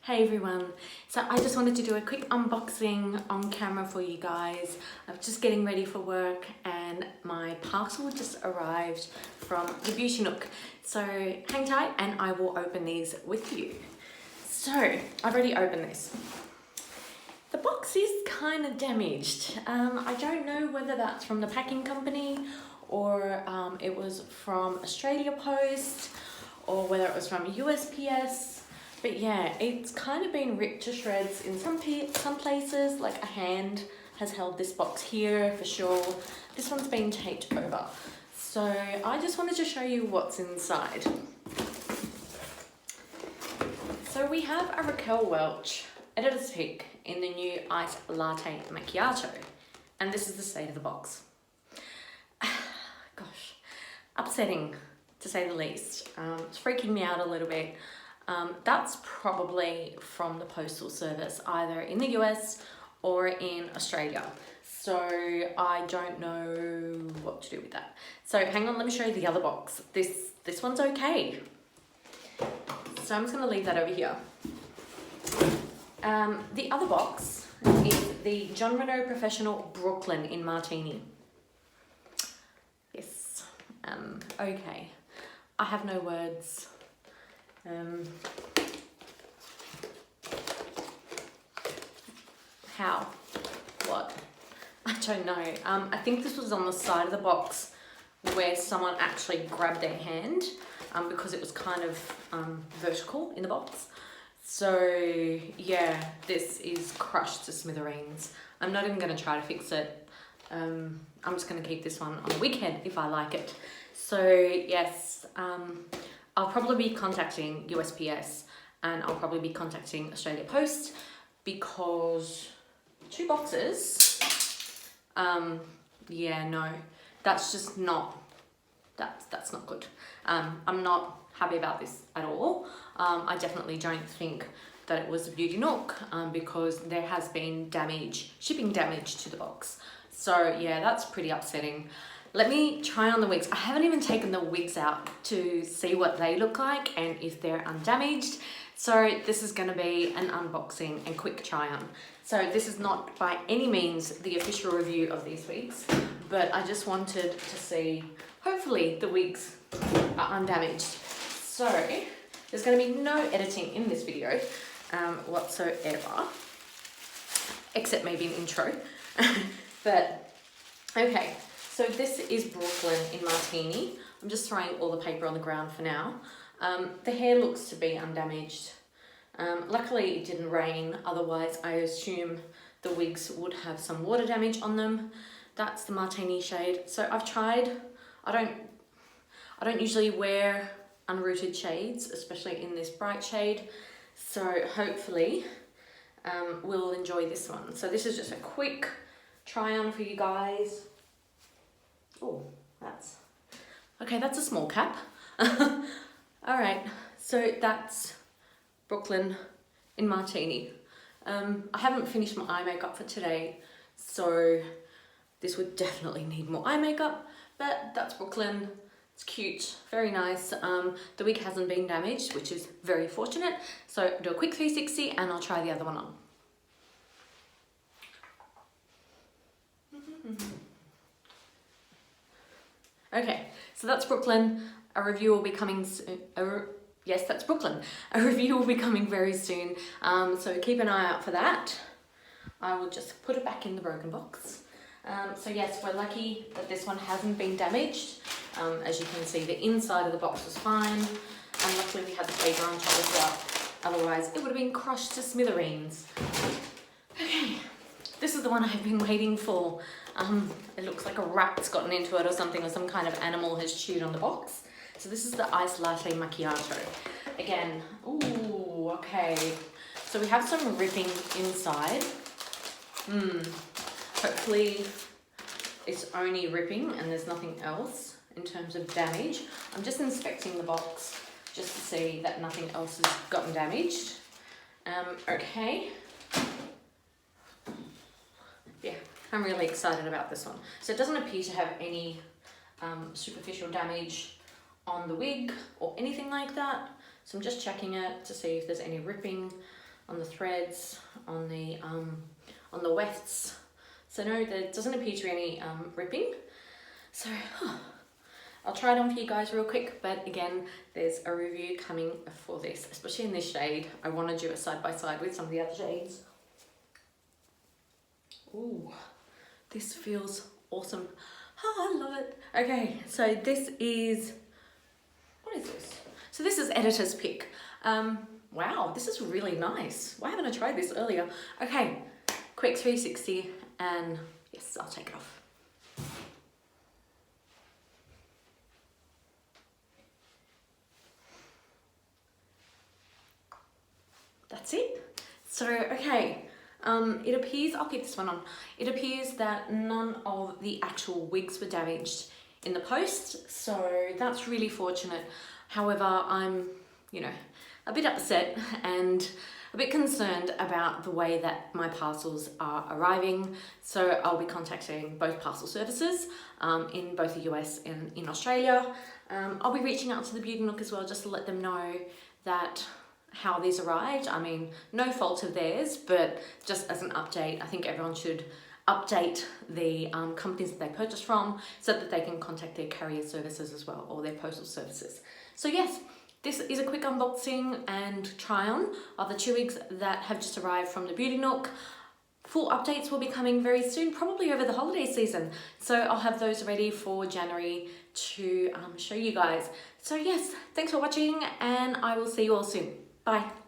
Hey everyone, so I just wanted to do a quick unboxing on camera for you guys. I'm just getting ready for work and my parcel just arrived from the Beauty Nook. So hang tight and I will open these with you. So I've already opened this. The box is kind of damaged. I don't know whether that's from the packing company or it was from Australia Post or whether it was from USPS. But yeah, it's kind of been ripped to shreds in some places, like a hand has held this box here for sure. This one's been taped over. So I just wanted to show you what's inside. So we have a Raquel Welch editor's pick in the new iced latte macchiato. And this is the state of the box. Gosh, upsetting to say the least. It's freaking me out a little bit. That's probably from the postal service, either in the US or in Australia. So I don't know what to do with that. So hang on, let me show you the other box. This one's okay. So I'm just gonna leave that over here. The other box is the Jon Renau Professional Brooklyn in Martini. Yes, okay. I have no words. How? What? I don't know. I think this was on the side of the box where someone actually grabbed their hand because it was kind of vertical in the box. So yeah, this is crushed to smithereens. I'm not even going to try to fix it. I'm just going to keep this one on a wig head if I like it. So yes, I'll probably be contacting USPS and I'll probably be contacting Australia Post because 2 boxes, yeah, no, that's just not, that's not good. I'm not happy about this at all. I definitely don't think that it was a Beauty Nook because there has been damage, shipping damage to the box. So yeah, that's pretty upsetting. Let me try on the wigs. I haven't even taken the wigs out to see what they look like and if they're undamaged. So this is gonna be an unboxing and quick try on. So this is not by any means the official review of these wigs, but I just wanted to see, hopefully the wigs are undamaged. So there's gonna be no editing in this video whatsoever, except maybe an intro. But okay. So this is Brooklyn in Martini. I'm just throwing all the paper on the ground for now. The hair looks to be undamaged. Luckily it didn't rain, otherwise I assume the wigs would have some water damage on them. That's the Martini shade. So I've tried, I don't usually wear unrooted shades, especially in this bright shade. So hopefully we'll enjoy this one. So this is just a quick try on for you guys. Oh, that's a small cap. All right, so that's Brooklyn in Martini. I haven't finished my eye makeup for today, so this would definitely need more eye makeup, but that's Brooklyn. It's cute, very nice. The wig hasn't been damaged, which is very fortunate. So I'll do a quick 360 and I'll try the other one on. Okay, so that's Brooklyn. A review will be coming soon. Yes, that's Brooklyn. A review will be coming very soon. So keep an eye out for that. I will just put it back in the broken box. So yes, we're lucky that this one hasn't been damaged. As you can see, the inside of the box was fine. And luckily we had the paper on top as well. Otherwise, it would have been crushed to smithereens. Okay, this is the one I've been waiting for. It looks like a rat's gotten into it or something, or some kind of animal has chewed on the box. So this is the iced latte macchiato. Again, ooh, okay. So we have some ripping inside. Hopefully it's only ripping and there's nothing else in terms of damage. I'm just inspecting the box just to see that nothing else has gotten damaged. Okay. Yeah, I'm really excited about this one. So it doesn't appear to have any superficial damage on the wig or anything like that. So I'm just checking it to see if there's any ripping. the threads, on the wefts. So no, there doesn't appear to be any ripping. So I'll try it on for you guys real quick, but again, there's a review coming for this, especially in this shade. I want to do it side by side with some of the other shades. Ooh, this feels awesome. Oh, I love it. Okay, so this is, what is this? So this is editor's pick. Wow, this is really nice. Why haven't I tried this earlier? Okay, quick 360, and yes, I'll take it off. That's it. So, okay, it appears, I'll keep this one on. It appears that none of the actual wigs were damaged in the post, so that's really fortunate. However, I'm, you know, a bit upset and a bit concerned about the way that my parcels are arriving. So I'll be contacting both parcel services in both the US and in Australia. I'll be reaching out to the Beauty Nook as well, just to let them know that how these arrived. I mean, no fault of theirs, but just as an update, I think everyone should update the companies that they purchase from so that they can contact their carrier services as well, or their postal services. So yes, this is a quick unboxing and try on of the 2 wigs that have just arrived from the Beauty Nook. Full updates will be coming very soon, probably over the holiday season. So I'll have those ready for January to show you guys. So yes, thanks for watching, and I will see you all soon. Bye.